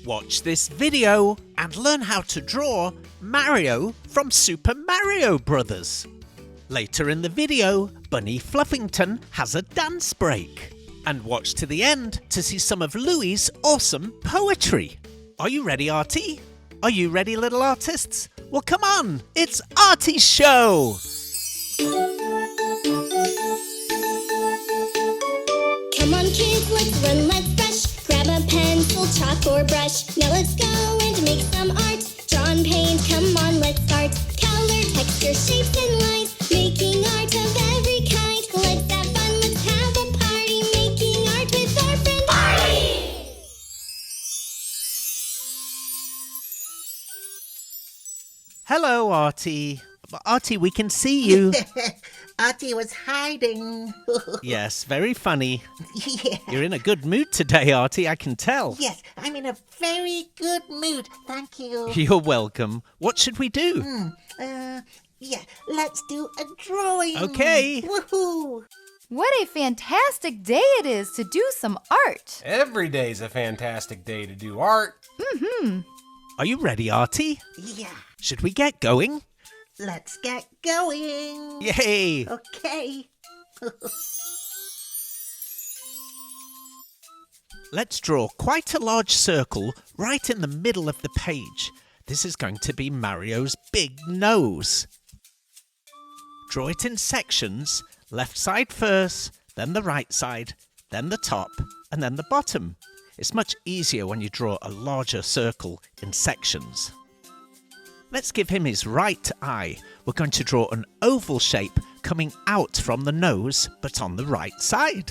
Watch this video and learn how to draw Mario from Super Mario Brothers. Later in the video, Bunny Fluffington has a dance break. And watch to the end to see some of Louie's awesome poetry. Are you ready, Artie? Are you ready, little artists? Well, come on, it's Artie's show! Come on, kids, let's run, let's rush. Grab a pencil, chalk, or brush. Now let's go and make some art. Draw and paint, come on, let's start. Color, texture, shapes, and lines. Making art of every kind. Let's have fun, let's have a party. Making art with our friend Artie! Hello, Artie. Artie, we can see you. Artie was hiding. Yes, very funny. Yeah. You're in a good mood today, Artie, I can tell. Yes, I'm in a very good mood. Thank you. You're welcome. What should we do? Yeah, let's do a drawing. Okay. Woohoo! What a fantastic day it is to do some art. Every day's a fantastic day to do art. Are you ready, Artie? Yeah, Should we get going? let's get going. Yay! Okay. Let's draw quite a large circle right in the middle of the page. This is going to be Mario's big nose. Draw it in sections, left side first, then the right side, then the top, and then the bottom. It's much easier when you draw a larger circle in sections. Let's give him his right eye. We're going to draw an oval shape coming out from the nose, but on the right side.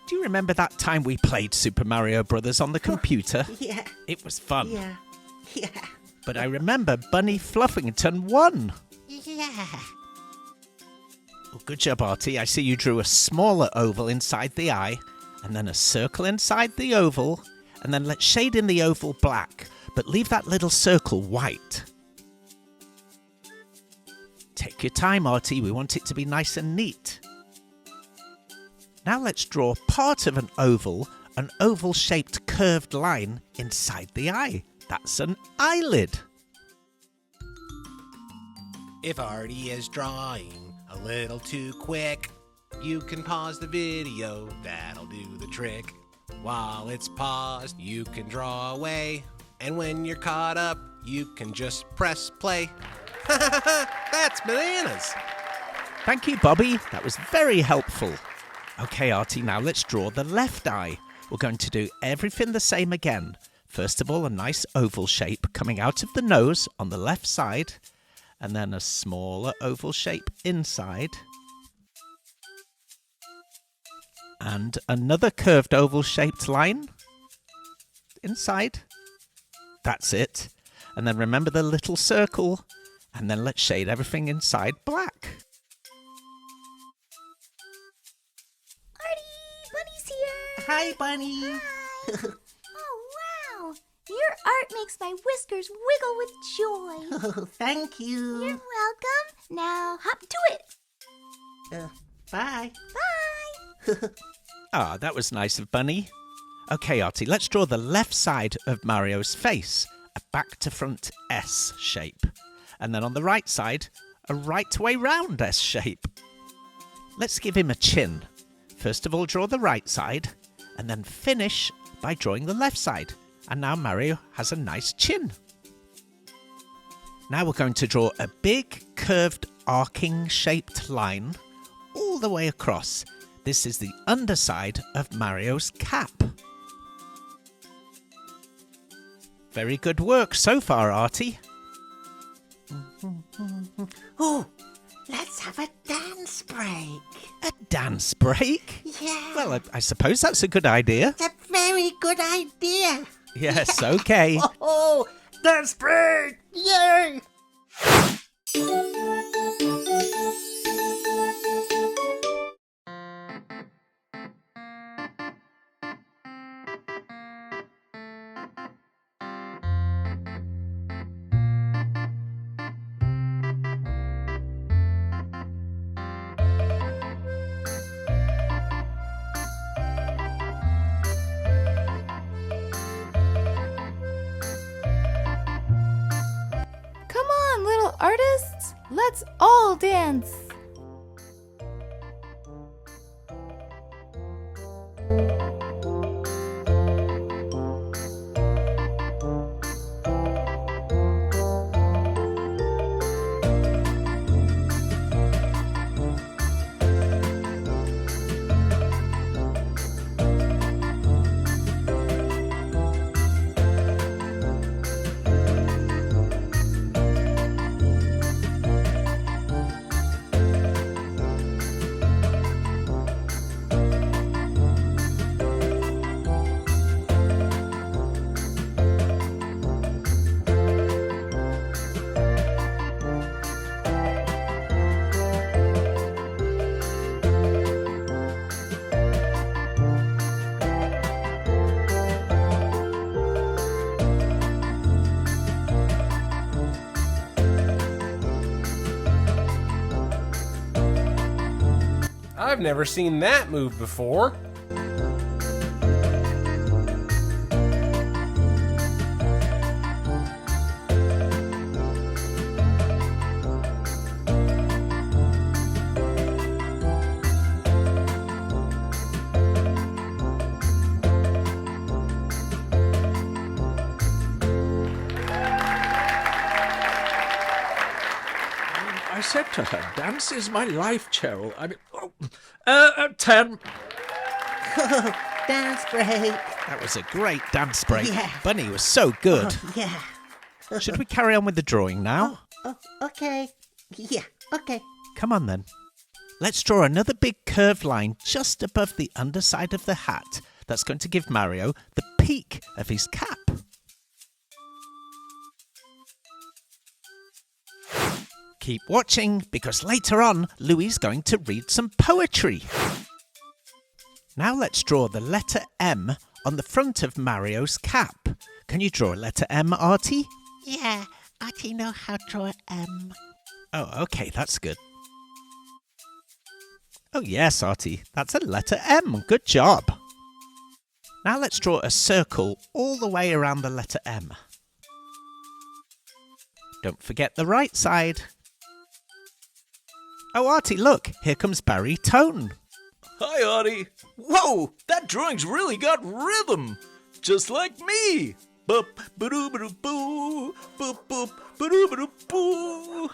Do you remember that time we played Super Mario Brothers on the computer? Yeah, It was fun. yeah. But I remember Bunny Fluffington won. Yeah. Well, good job, Artie. I see you drew a smaller oval inside the eye, and then a circle inside the oval, and then let's shade in the oval black, but leave that little circle white. Take your time, Artie. We want it to be nice and neat. Now let's draw part of an oval-shaped curved line inside the eye. That's an eyelid. If Artie is drawing a little too quick, you can pause the video, that'll do the trick. While it's paused, you can draw away, and when you're caught up, you can just press play. That's bananas! Thank you, Bobby. That was very helpful. Okay, Artie, now let's draw the left eye. We're going to do everything the same again. First of all, a nice oval shape coming out of the nose on the left side, and then a smaller oval shape inside. And another curved oval-shaped line inside. That's it. And then remember the little circle, and then let's shade everything inside black. Artie, Bunny's here! Hi, Bunny. Hi. Oh, wow! Your art makes my whiskers wiggle with joy. Oh, thank you. You're welcome. Now hop to it. Bye. Bye. Ah, that was nice of Bunny. Okay, Artie, let's draw the left side of Mario's face, a back-to-front S shape. And then on the right side, a right-way round S shape. Let's give him a chin. First of all, draw the right side, and then finish by drawing the left side. And now Mario has a nice chin. Now we're going to draw a big, curved, arcing-shaped line all the way across. This is the underside of Mario's cap. Very good work so far, Artie. Oh, let's have a dance break. A dance break? Yeah. Well, I suppose that's a good idea. It's a very good idea. Yes, okay. Oh, dance break! Yay! artists, let's all dance. I've never seen that move before. I said to her, dance is my life, Cheryl. 10. Dance break. That was a great dance break. Yeah. Bunny was so good. Yeah. Should we carry on with the drawing now? Oh, okay. Yeah, okay. Come on then. Let's draw another big curved line just above the underside of the hat. That's going to give Mario the peak of his cap. Keep watching, because later on, Louie's going to read some poetry. Now let's draw the letter M on the front of Mario's cap. Can you draw a letter M, Artie? Yeah, Artie know how to draw an M. Oh, okay, that's good. Oh yes, Artie, that's a letter M. Good job. Now let's draw a circle all the way around the letter M. Don't forget the right side. Oh, Artie, look, here comes Barry Tone. Hi, Artie. Whoa, that drawing's really got rhythm. Just like me. Bup, ba-doo-ba-doo-boo. Bup, bup, ba-doo-ba-doo-boo.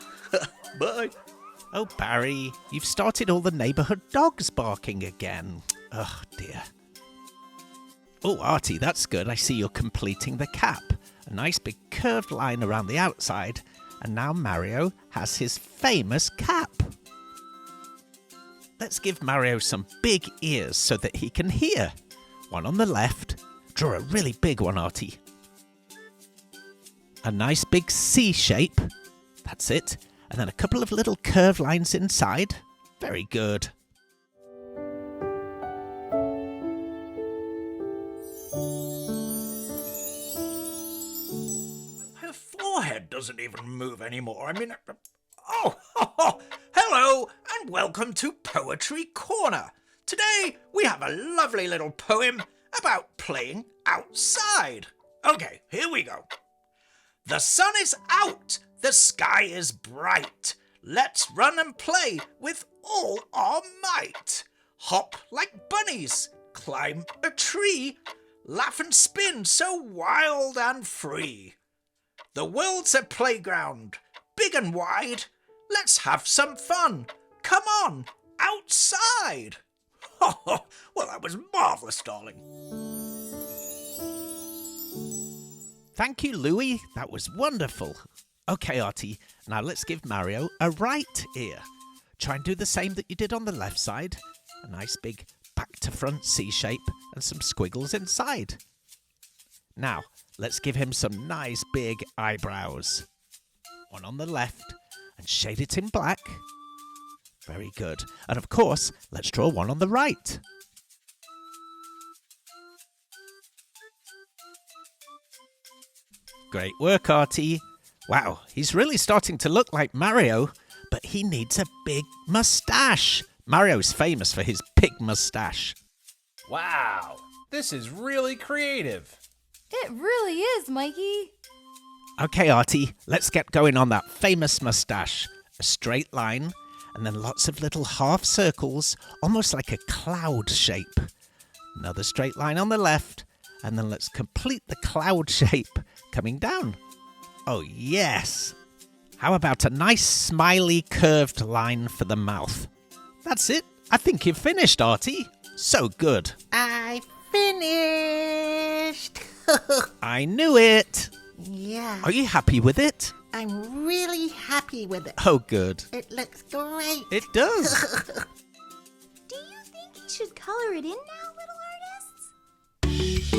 Bye. Oh, Barry, you've started all the neighbourhood dogs barking again. Oh, dear. Oh, Artie, that's good. I see you're completing the cap. A nice big curved line around the outside. And now Mario has his famous cap. Let's give Mario some big ears so that he can hear. One on the left. Draw a really big one, Artie. A nice big C shape. That's it. And then a couple of little curved lines inside. Very good. Her forehead doesn't even move anymore. Oh, hello and welcome to Poetry Corner. Today we have a lovely little poem about playing outside. Okay, here we go. The sun is out, the sky is bright. Let's run and play with all our might. Hop like bunnies, climb a tree, laugh and spin so wild and free. The world's a playground, big and wide. Let's have some fun. Come on, outside. Well, that was marvellous, darling. Thank you, Louie. That was wonderful. Okay, Artie, now let's give Mario a right ear. Try and do the same that you did on the left side. A nice big back to front C shape and some squiggles inside. Now, let's give him some nice big eyebrows. One on the left and shade it in black. Very good. And of course, let's draw one on the right. Great work, Artie. Wow, he's really starting to look like Mario, but he needs a big moustache. Mario's famous for his big moustache. Wow, this is really creative. It really is, Mikey. Okay, Artie, let's get going on that famous moustache. A straight line, and then lots of little half circles, almost like a cloud shape. Another straight line on the left, and then let's complete the cloud shape coming down. Oh, yes. How about a nice smiley curved line for the mouth? That's it. I think you've finished, Artie. So good. I finished. I knew it. Yeah, Are you happy with it? I'm really happy with it. Oh, good. It looks great. It does. Do you think you should color it in now, little artists?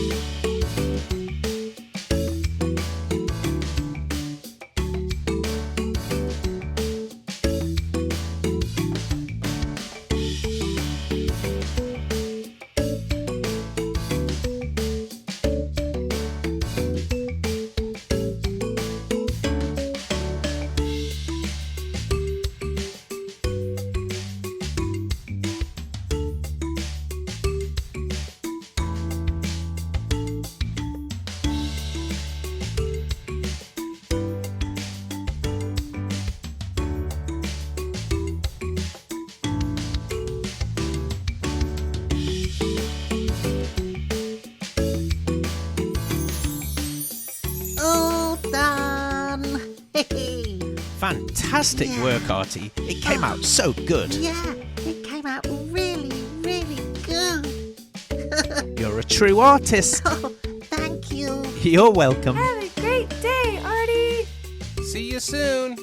All done. Fantastic Yeah. work, Artie. It came out so good. Yeah, it came out really, really good. You're a true artist. Oh, thank you. You're welcome. Have a great day, Artie. See you soon.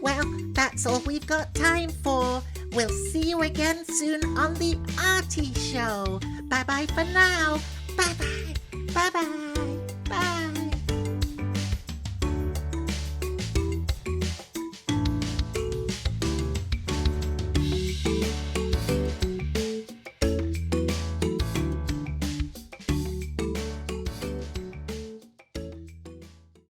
Well, that's all we've got time for. We'll see you again soon on the Artie Show. Bye-bye for now. Bye-bye. Bye-bye.